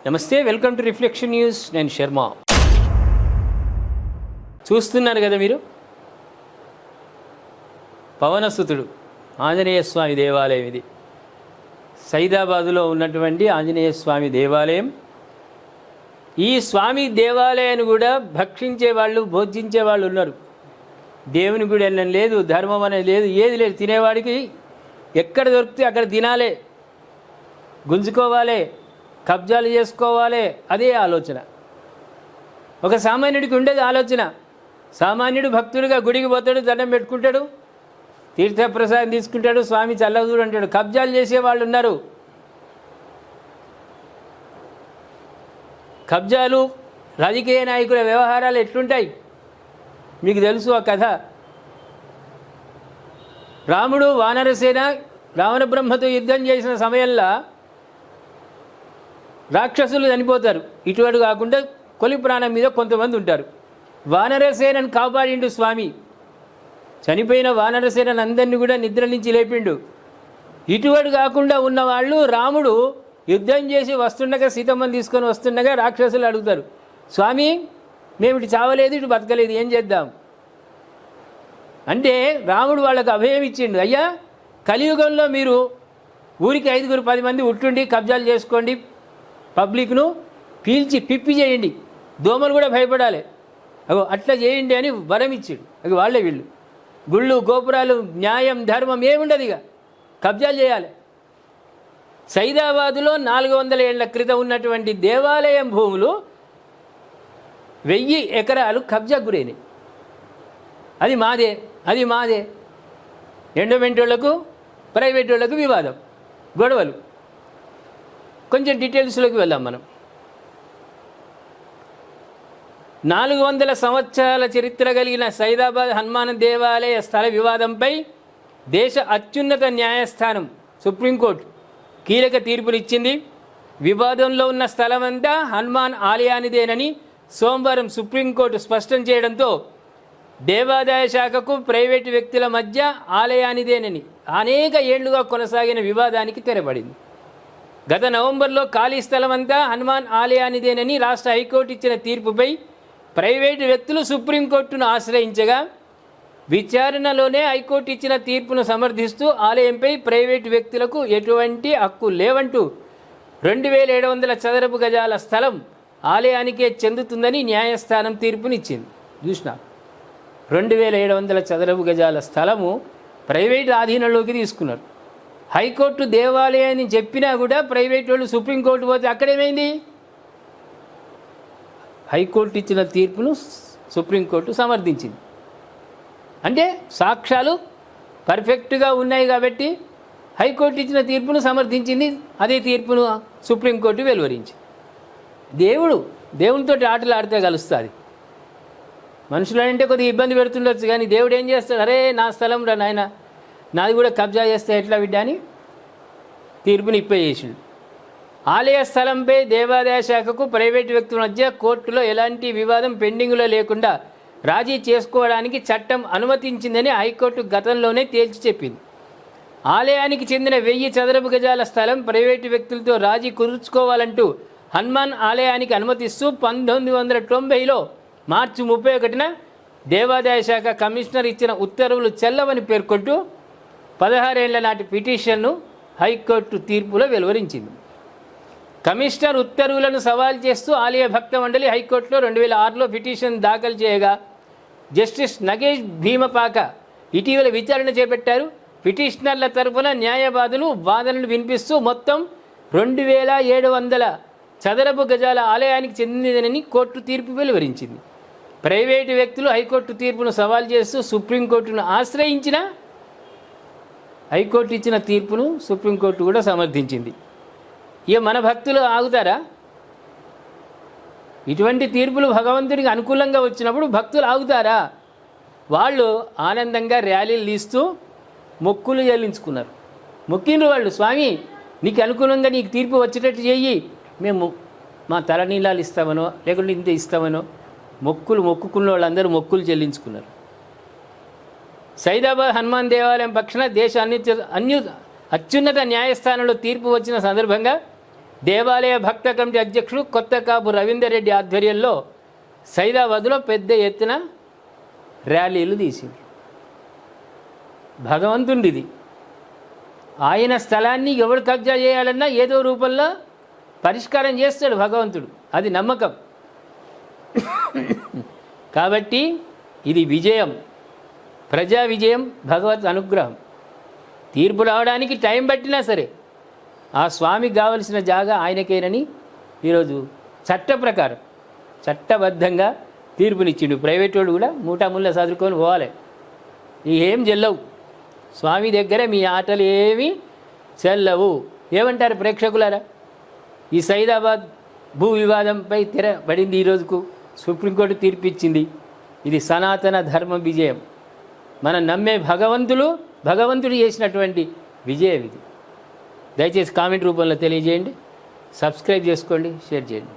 నమస్తే, welcome to reflection news. నేను శర్మ. చూస్తున్నారు కదా మీరు, పవనసుతుడు ఆంజనేయ స్వామి దేవాలయం. ఇది సైదాబాదులో ఉన్నటువంటి ఆంజనేయ స్వామి దేవాలయం. ఈ స్వామి దేవాలయాన్ని కూడా భక్షించే వాళ్ళు, భోజించే వాళ్ళు ఉన్నారు. దేవుని గుడి వెళ్ళడం లేదు, ధర్మం అనేది లేదు, ఏది లేదు. తినేవాడికి ఎక్కడ దొరికితే అక్కడ తినాలే, గుంజుకోవాలి, కబ్జాలు చేసుకోవాలి, అదే ఆలోచన. ఒక సామాన్యుడికి ఉండేది ఆలోచన. సామాన్యుడు భక్తుడిగా గుడికి పోతాడు, దండం పెట్టుకుంటాడు, తీర్థప్రసాదం తీసుకుంటాడు, స్వామి చల్లదుడు అంటాడు. కబ్జాలు చేసేవాళ్ళు ఉన్నారు. కబ్జాలు, రాజకీయ నాయకుల వ్యవహారాలు ఎట్లుంటాయి మీకు తెలుసు ఆ కథ. రాముడు వానరసేన రావణ బ్రహ్మతో యుద్ధం చేసిన సమయంలో రాక్షసులు చనిపోతారు. ఇటువంటి కాకుండా కొలి ప్రాణం మీద కొంతమంది ఉంటారు. వానరసేనను కాపాడిండు స్వామి. చనిపోయిన వానరసేనను అందరినీ కూడా నిద్ర నుంచి లేపిండు. ఇటువంటి కాకుండా ఉన్నవాళ్ళు, రాముడు యుద్ధం చేసి వస్తుండగా, సీతమ్మని తీసుకొని వస్తుండగా రాక్షసులు అడుగుతారు, స్వామి మేము ఇటు చావలేదు, ఇటు బతకలేదు, ఏం చేద్దాం అంటే రాముడు వాళ్ళకు అభయం ఇచ్చిండు. అయ్యా, కలియుగంలో మీరు ఊరికి 5-10 మంది ఉట్టుండి కబ్జాలు చేసుకోండి, పబ్లిక్ను పీల్చి పిప్పి చేయండి, దోమలు కూడా భయపడాలి, అగో అట్లా చేయండి అని వరం ఇచ్చాడు. అవి వాళ్ళే వీళ్ళు. గుళ్ళు, గోపురాలు, న్యాయం, ధర్మం ఏముండదు, ఇక కబ్జాలు చేయాలి. సైదాబాదులో 400 ఏళ్ల క్రితం ఉన్నటువంటి దేవాలయం భూములు 1000 ఎకరాలు కబ్జా గురైనాయి. అది మాదే, అది మాదే. ఎండోమెంట్ వాళ్ళకు, ప్రైవేట్ వాళ్ళకు వివాదం, గొడవలు. కొంచెం డీటెయిల్స్లోకి వెళ్దాం మనం. 400 సంవత్సరాల చరిత్ర కలిగిన సైదాబాద్ హనుమాన్ దేవాలయ స్థల వివాదంపై దేశ అత్యున్నత న్యాయస్థానం సుప్రీంకోర్టు కీలక తీర్పునిచ్చింది. వివాదంలో ఉన్న స్థలమంతా హనుమాన్ ఆలయానిదేనని సోమవారం సుప్రీంకోర్టు స్పష్టం చేయడంతో దేవాదాయ శాఖకు ప్రైవేటు వ్యక్తుల మధ్య ఆలయానిదేనని అనేక ఏళ్లుగా కొనసాగిన వివాదానికి తెరపడింది. గత నవంబర్లో ఖాళీ స్థలమంతా హనుమాన్ ఆలయానిదేనని రాష్ట్ర హైకోర్టు ఇచ్చిన తీర్పుపై ప్రైవేటు వ్యక్తులు సుప్రీంకోర్టును ఆశ్రయించగా, విచారణలోనే హైకోర్టు ఇచ్చిన తీర్పును సమర్థిస్తూ ఆలయంపై ప్రైవేటు వ్యక్తులకు ఎటువంటి హక్కు లేవంటూ 2700 చదరపు గజాల స్థలం ఆలయానికే చెందుతుందని న్యాయస్థానం తీర్పునిచ్చింది. చూసినా, 2700 చదరపు గజాల స్థలము ప్రైవేటు ఆధీనంలోకి తీసుకున్నారు. హైకోర్టు దేవాలయాన్ని చెప్పినా కూడా ప్రైవేట్ వాళ్ళు సుప్రీంకోర్టు పోతే అక్కడేమైంది? హైకోర్టు ఇచ్చిన తీర్పును సుప్రీంకోర్టు సమర్థించింది. అంటే సాక్ష్యాలు పర్ఫెక్ట్గా ఉన్నాయి కాబట్టి హైకోర్టు ఇచ్చిన తీర్పును సమర్థించింది. అదే తీర్పును సుప్రీంకోర్టు వెలువరించింది. దేవునితో ఆటలు ఆడితే కలుస్తుంది. మనుషులంటే కొద్దిగా ఇబ్బంది పెడుతుండొచ్చు, కానీ దేవుడు ఏం చేస్తాడు? అరే నా స్థలం రా నాయన, నాది కూడా కబ్జా చేస్తే ఎట్లా బిడ్డ అని తీర్పుని ఇప్పేసిండు. ఆలయ స్థలంపై దేవాదాయ శాఖకు ప్రైవేటు వ్యక్తుల మధ్య కోర్టులో ఎలాంటి వివాదం పెండింగ్లో లేకుండా రాజీ చేసుకోవడానికి చట్టం అనుమతించిందని హైకోర్టు గతంలోనే తేల్చి చెప్పింది. ఆలయానికి చెందిన 1000 చదరపు గజాల స్థలం ప్రైవేటు వ్యక్తులతో రాజీ కుదుర్చుకోవాలంటూ హనుమాన్ ఆలయానికి అనుమతిస్తూ 1990లో మార్చి 31న దేవాదాయ శాఖ కమిషనర్ ఇచ్చిన ఉత్తర్వులు చెల్లవని పేర్కొంటూ 16 ఏళ్ల నాటి పిటిషన్ను హైకోర్టు తీర్పులో వెలువరించింది. కమిషనర్ ఉత్తర్వులను సవాల్ చేస్తూ ఆలయ భక్త మండలి హైకోర్టులో 2006లో పిటిషన్ దాఖలు చేయగా, జస్టిస్ నగేష్ భీమపాక ఇటీవల విచారణ చేపట్టారు. పిటిషనర్ల తరఫున న్యాయవాదులు వాదనలు వినిపిస్తూ మొత్తం 2700 చదరపు గజాల ఆలయానికి చెందినదని కోర్టు తీర్పు వెలువరించింది. ప్రైవేటు వ్యక్తులు హైకోర్టు తీర్పును సవాల్ చేస్తూ సుప్రీంకోర్టును ఆశ్రయించిన హైకోర్టు ఇచ్చిన తీర్పును సుప్రీంకోర్టు కూడా సమర్థించింది. ఇక మన భక్తులు ఆగుతారా? ఇటువంటి తీర్పులు భగవంతుడికి అనుకూలంగా వచ్చినప్పుడు భక్తులు ఆగుతారా? వాళ్ళు ఆనందంగా ర్యాలీలు తీస్తూ మొక్కులు చెల్లించుకున్నారు. మొక్కిండ్రు వాళ్ళు, స్వామి నీకు అనుకూలంగా నీకు తీర్పు వచ్చేటట్టు చెయ్యి, మేము మా తలనీలాలు ఇస్తామనో లేకుంటే ఇంత ఇస్తామనో మొక్కుకున్న వాళ్ళందరూ మొక్కులు చెల్లించుకున్నారు. సైదాబాద్ హనుమాన్ దేవాలయం పక్షాన దేశ అత్యున్నత న్యాయస్థానంలో తీర్పు వచ్చిన సందర్భంగా దేవాలయ భక్త కమిటీ అధ్యక్షుడు కొత్త కాపు రవీందర్ రెడ్డి ఆధ్వర్యంలో సైదాబాద్లో పెద్ద ఎత్తున ర్యాలీలు తీసింది. భగవంతుడిది. ఆయన స్థలాన్ని ఎవడు కబ్జా చేయాలన్నా ఏదో రూపంలో పరిష్కారం చేస్తాడు భగవంతుడు. అది నమ్మకం. కాబట్టి ఇది విజయం, ప్రజా విజయం, భగవత్ అనుగ్రహం. తీర్పు రావడానికి టైం పట్టినా సరే ఆ స్వామికి కావలసిన జాగా ఆయనకేనని ఈరోజు చట్ట ప్రకారం చట్టబద్ధంగా తీర్పునిచ్చిండు. ప్రైవేట్ వాడు కూడా మూటాముళ్ళ చదువుకొని పోవాలి. ఏం చెల్లవు స్వామి దగ్గర, మీ ఆటలు ఏమీ చెల్లవు. ఏమంటారు ప్రేక్షకులారా? ఈ సైదాబాద్ భూ వివాదంపై తెర పడింది. ఈరోజుకు సుప్రీంకోర్టు తీర్పిచ్చింది. ఇది సనాతన ధర్మ విజయం. మనం నమ్మే భగవంతుడు చేసినటువంటి విజయం ఇది. దయచేసి కామెంట్ రూపంలో తెలియజేయండి. సబ్స్క్రైబ్ చేసుకోండి, షేర్ చేయండి.